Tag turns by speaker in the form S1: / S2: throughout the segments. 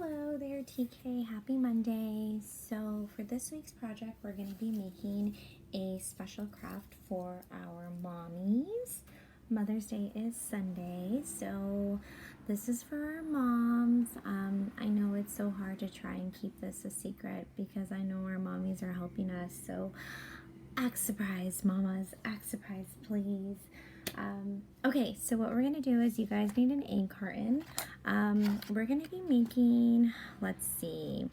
S1: Hello there, TK. Happy Monday. So for this week's project, we're going to be making a special craft for our mommies. Mother's Day is Sunday, so this is for our moms. I know it's so hard to try and keep this a secret because I know our mommies are helping us. So act surprised, mamas. Act surprised, please. Okay, so what we're going to do is you guys need an egg carton. We're going to be making, let's see,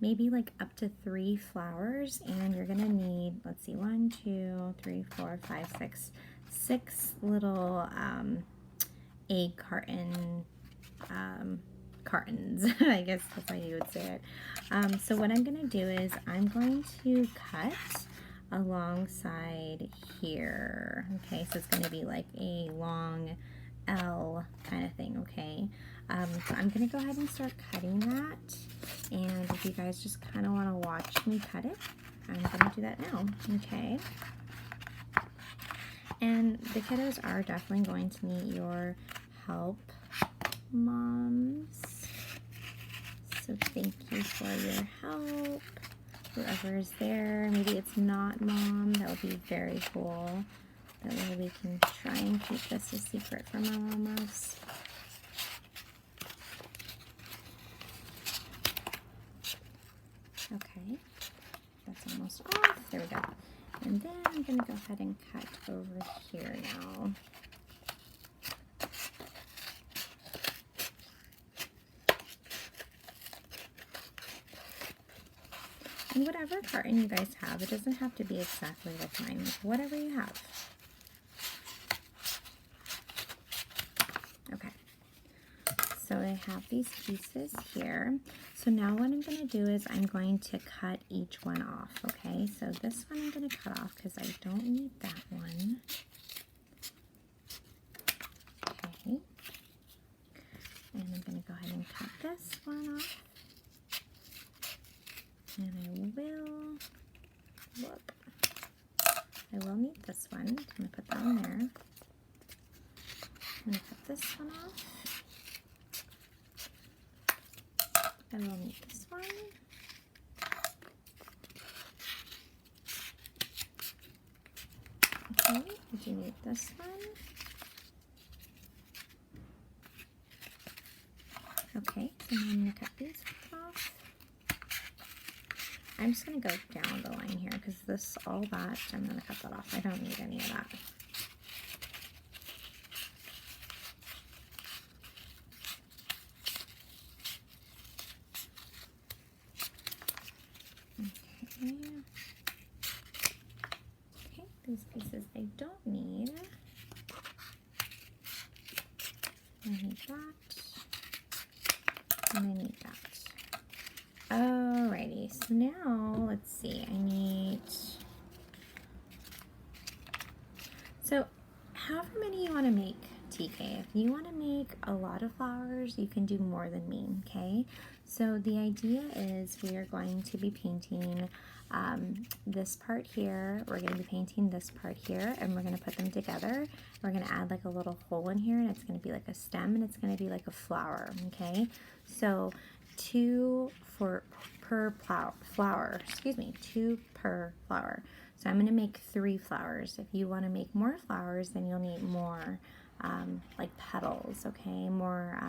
S1: maybe like up to 3 flowers, and you're going to need, let's see, 1, 2, 3, 4, 5, 6 little egg carton cartons. I guess that's how you would say it. So what I'm going to do is I'm going to cut alongside here. Okay, so it's going to be like a long L kind of thing. Okay, so I'm going to go ahead and start cutting that, and if you guys just kind of want to watch me cut it, I'm going to do that now. Okay, and the kiddos are definitely going to need your help, moms, so thank you for your help. Whoever is there, maybe it's not mom, that would be very cool. That way we can try and keep this a secret from our mamas. Okay, that's almost off. There we go. And then I'm going to go ahead and cut over here now. And whatever carton you guys have, it doesn't have to be exactly like mine, like whatever you have. Okay, so I have these pieces here. So now what I'm going to do is I'm going to cut each one off, okay? So this one I'm going to cut off because I don't need that one. Okay, and I'm going to go ahead and cut this one off. And I will need this one. I'm going to put that in there. I'm going to cut this one off. I will need this one. Okay, I do need this one. Okay, so now I'm going to cut these off. I'm just going to go down the line here because this, all that, I'm going to cut that off. I don't need any of that. Okay. Okay, these pieces I don't need. I need that. And I need that. Alrighty, so now let's see, so however many you want to make, TK. If you want to make a lot of flowers, you can do more than me, okay? So the idea is we are going to be painting this part here, we're going to be painting this part here, and we're going to put them together. We're going to add like a little hole in here, and it's going to be like a stem, and it's going to be like a flower, okay? So 2 per flower, 2 per flower. So I'm going to make 3 flowers. If you want to make more flowers, then you'll need more like petals, okay? More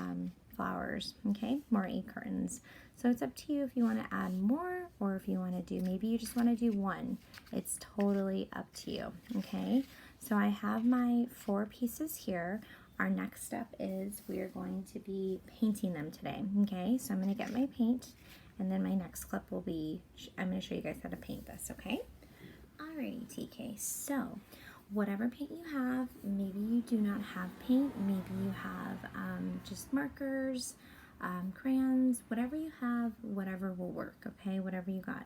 S1: flowers, okay? More egg cartons. So it's up to you if you want to add more or if you want to do, maybe you just want to do 1. It's totally up to you, okay? So I have my 4 pieces here. Our next step is we are going to be painting them today, okay? So I'm going to get my paint, and then my next clip will be, I'm going to show you guys how to paint this, okay? Alrighty, TK, so whatever paint you have, maybe you do not have paint, maybe you have just markers, crayons, whatever you have, whatever will work, okay? Whatever you got.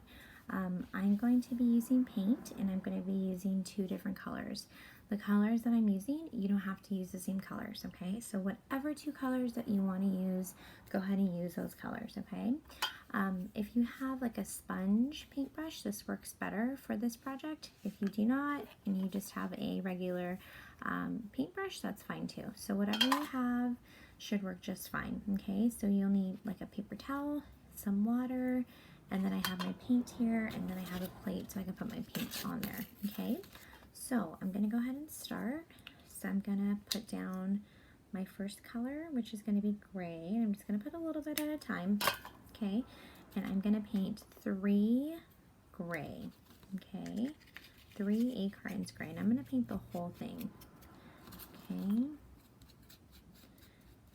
S1: I'm going to be using paint, and I'm going to be using 2 different colors. The colors that I'm using, you don't have to use the same colors, okay? So whatever 2 colors that you want to use, go ahead and use those colors, okay? If you have like a sponge paintbrush, this works better for this project. If you do not, and you just have a regular paintbrush, that's fine too. So whatever you have, should work just fine, okay? So you'll need like a paper towel, some water, and then I have my paint here, and then I have a plate so I can put my paint on there, okay? So I'm gonna go ahead and start. So I'm gonna put down my first color, which is gonna be gray, and I'm just gonna put a little bit at a time, okay? And I'm gonna paint 3 gray, okay? 3 Carton's gray, and I'm gonna paint the whole thing, okay?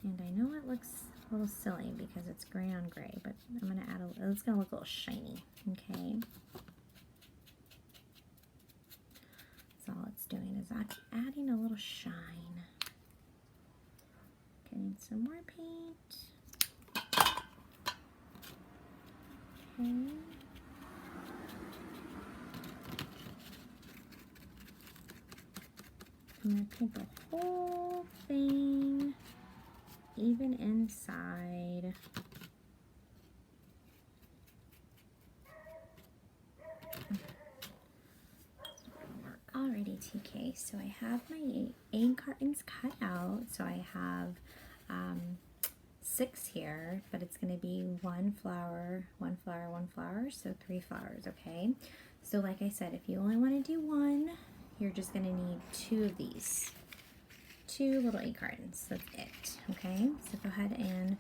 S1: And I know it looks a little silly because it's gray on gray, but I'm gonna add it's gonna look a little shiny, okay? So all it's doing is adding a little shine. Getting some more paint. Okay. I'm gonna paint the whole thing, even inside. Alrighty, TK, so I have my egg cartons cut out. So I have 6 here, but it's going to be 1 flower, 1 flower, 1 flower, so 3 flowers, okay? So like I said, if you only want to do 1, you're just going to need 2 of these. 2 little egg cartons, that's it, okay? So go ahead and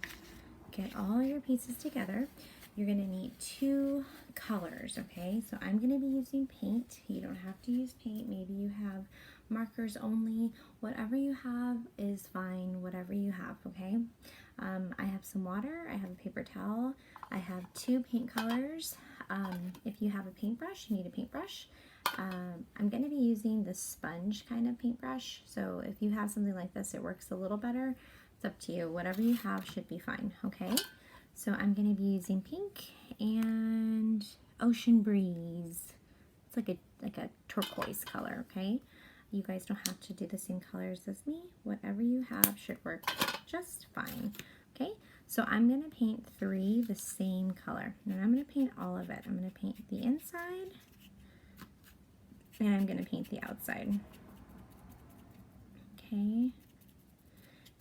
S1: get all your pieces together. You're going to need 2 colors, okay? So I'm going to be using paint. You don't have to use paint. Maybe you have markers only. Whatever you have is fine, whatever you have, okay? I have some water. I have a paper towel. I have 2 paint colors. If you have a paintbrush, you need a paintbrush. I'm going to be using the sponge kind of paintbrush. So if you have something like this, it works a little better. It's up to you. Whatever you have should be fine, okay? So I'm going to be using pink and Ocean Breeze. It's like a turquoise color, okay? You guys don't have to do the same colors as me. Whatever you have should work just fine, okay? So I'm going to paint 3 the same color. And I'm going to paint all of it. I'm going to paint the inside, and I'm going to paint the outside, okay?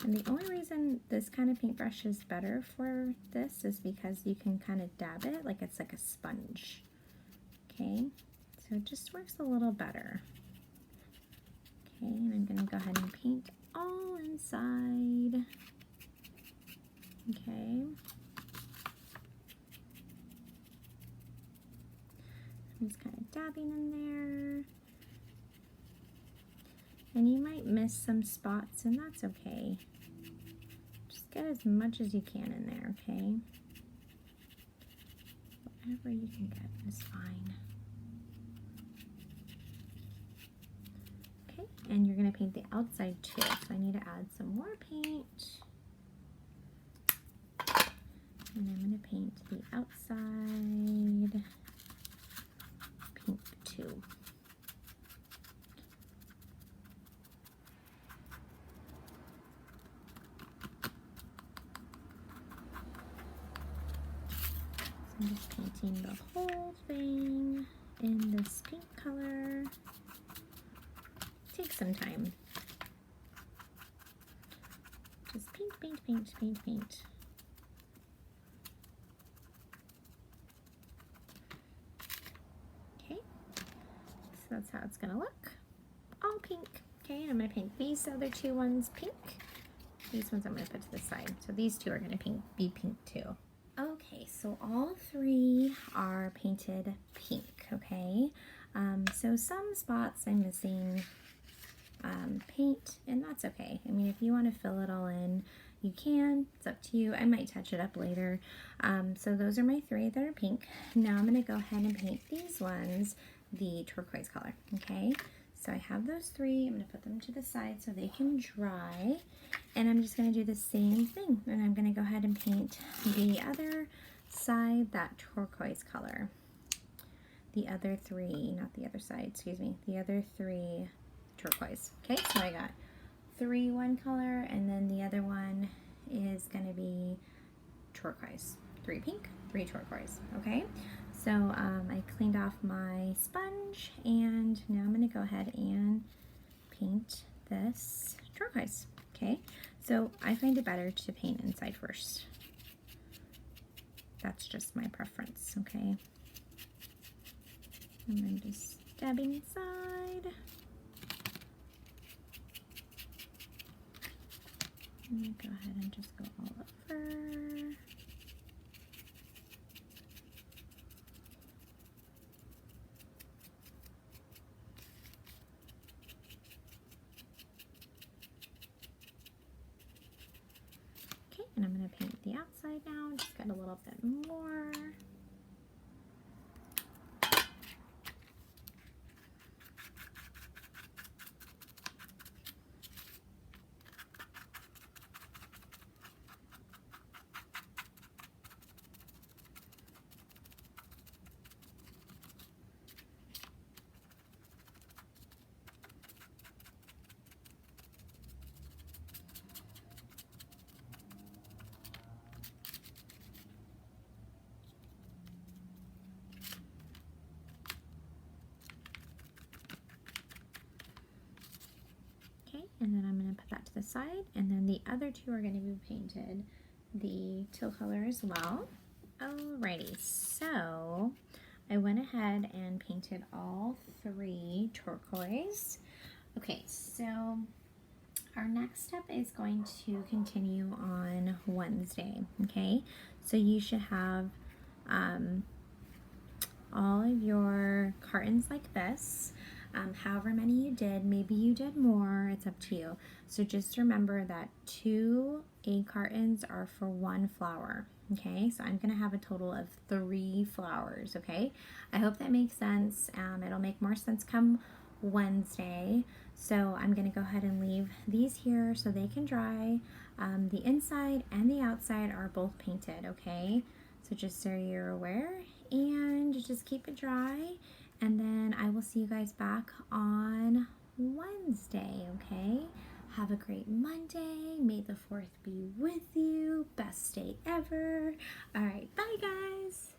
S1: And the only reason this kind of paintbrush is better for this is because you can kind of dab it like it's like a sponge, okay? So it just works a little better. Okay, and I'm going to go ahead and paint all inside, okay? I'm just kind of dabbing in there. And you might miss some spots, and that's okay. Just get as much as you can in there, okay? Whatever you can get is fine. Okay, and you're going to paint the outside too, so I need to add some more paint. And I'm going to paint the outside pink too. I'm just painting the whole thing in this pink color. Take some time. Just paint, paint, paint, paint, paint. Okay, so that's how it's gonna look. All pink. Okay, and I'm gonna paint these other 2 ones pink. These ones I'm gonna put to the side. So these 2 are gonna be pink too. Okay, so all 3 are painted pink, okay? So some spots I'm missing paint, and that's okay. I mean, if you want to fill it all in, you can. It's up to you. I might touch it up later. So those are my 3 that are pink. Now I'm going to go ahead and paint these ones the turquoise color, okay? So I have those 3. I'm going to put them to the side so they can dry. And I'm just going to do the same thing. And I'm going to go ahead and paint the other side that turquoise color. The other 3, not the other side, excuse me. The other 3 turquoise. Okay, so I got 3 one color, and then the other one is going to be turquoise. 3 pink, 3 turquoise. Okay, so I cleaned off my sponge, and now I'm going to go ahead and paint this turquoise. Okay, So I find it better to paint inside first. That's just my preference, okay? And then just dabbing inside. And then go ahead and just go all over. Okay, and I'm going to paint the outside now, just get a little bit more. Okay, and then I'm going to put that to the side, and then the other two are going to be painted the teal color as well. Alrighty, so I went ahead and painted all 3 turquoise. Okay, so our next step is going to continue on Wednesday, okay? So you should have all of your cartons like this. However many you did, maybe you did more, it's up to you. So just remember that 2 egg cartons are for 1 flower, okay? So I'm gonna have a total of 3 flowers, okay? I hope that makes sense. It'll make more sense come Wednesday. So I'm gonna go ahead and leave these here so they can dry. The inside and the outside are both painted, okay? So just so you're aware, and just keep it dry, and then I will see you guys back on Wednesday, okay? Have a great Monday. May the 4th be with you. Best day ever. All right, bye guys.